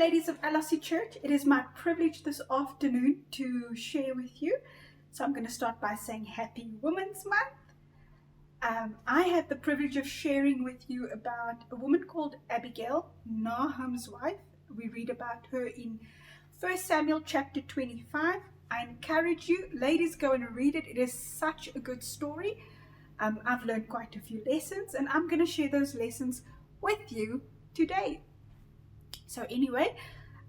ladies of LRC Church. It is my privilege this afternoon to share with you. So I'm going to start by saying Happy Women's Month. I had the privilege of sharing with you about a woman called Abigail, Nahum's wife. We read about her in 1 Samuel chapter 25. I encourage you, ladies, go and read it. It is such a good story. I've learned quite a few lessons, and I'm going to share those lessons with you today. So anyway,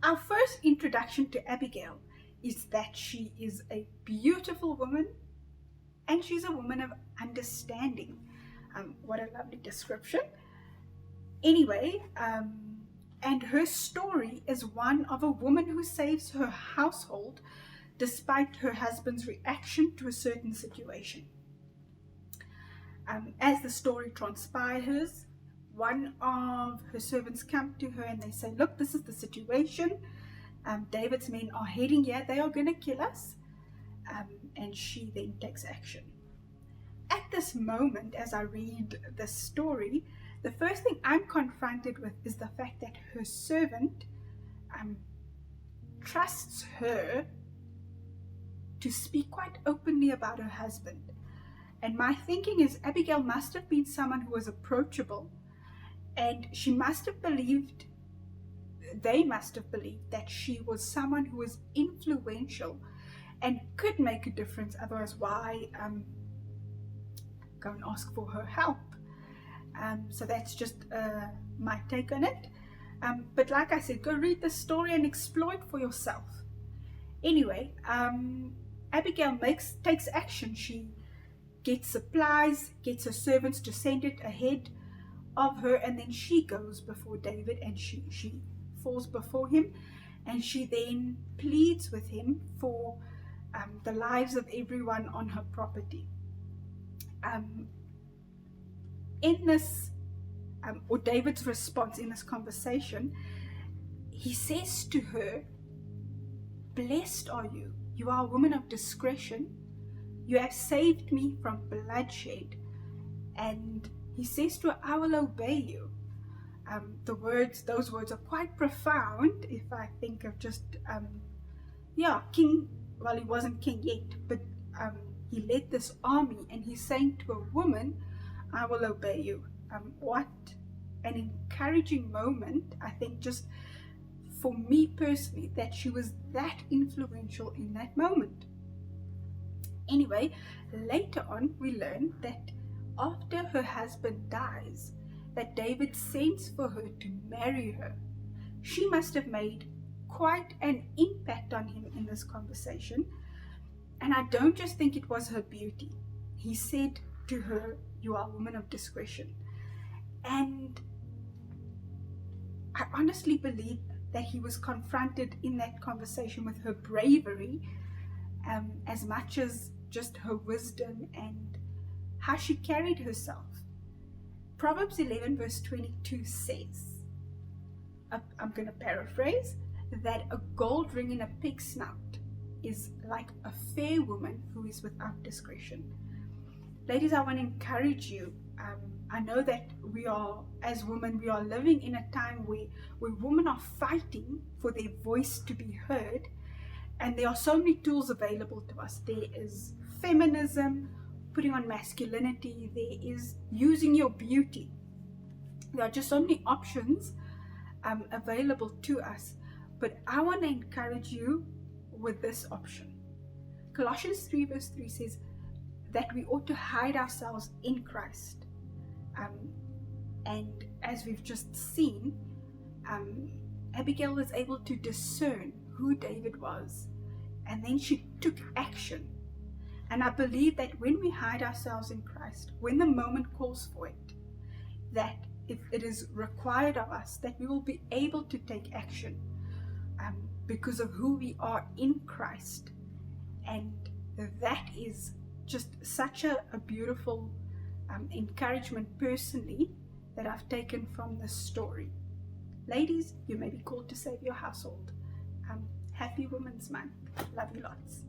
our first introduction to Abigail is that she is a beautiful woman, and she's a woman of understanding. What a lovely description. Anyway, and her story is one of a woman who saves her household despite her husband's reaction to a certain situation. As the story transpires, one of her servants come to her and they say, look, this is the situation. David's men are heading here. They are going to kill us. And she then takes action. At this moment, as I read the story, the first thing I'm confronted with is the fact that her servant trusts her to speak quite openly about her husband. And my thinking is Abigail must have been someone who was approachable, and she must have believed, they must have believed that she was someone who was influential and could make a difference. Otherwise, why go and ask for her help? So that's just my take on it. But like I said, go read the story and explore it for yourself. Anyway, Abigail takes action. She gets supplies, gets her servants to send it ahead of her, and then she goes before David and she falls before him, and she then pleads with him for the lives of everyone on her property. In this, or David's response in this conversation, he says to her, "Blessed are you. You are a woman of discretion. You have saved me from bloodshed." And he says to her, "I will obey you." Those words are quite profound. If I think of just, King, well, he wasn't king yet, but he led this army, and he's saying to a woman, "I will obey you." What an encouraging moment, I think, just for me personally, that she was that influential in that moment. Anyway, later on we learn that after her husband dies, that David sends for her to marry her. She must have made quite an impact on him in this conversation. And I don't just think it was her beauty. He said to her, "You are a woman of discretion." And I honestly believe that he was confronted in that conversation with her bravery, as much as just her wisdom and how she carried herself. Proverbs 11 verse 22 says, I'm going to paraphrase, that a gold ring in a pig's snout is like a fair woman who is without discretion. Ladies, I want to encourage you. I know that we are, as women, we are living in a time where women are fighting for their voice to be heard, and there are so many tools available to us. There is feminism, putting on masculinity, there is using your beauty. There are just so many options available to us, but I want to encourage you with this option. Colossians 3 verse 3 says that we ought to hide ourselves in Christ. And as we've just seen, Abigail was able to discern who David was, and then she took action. And I believe that when we hide ourselves in Christ, when the moment calls for it, that if it is required of us, that we will be able to take action because of who we are in Christ. And that is just such a beautiful encouragement personally that I've taken from this story. Ladies, you may be called to save your household. Happy Women's Month. Love you lots.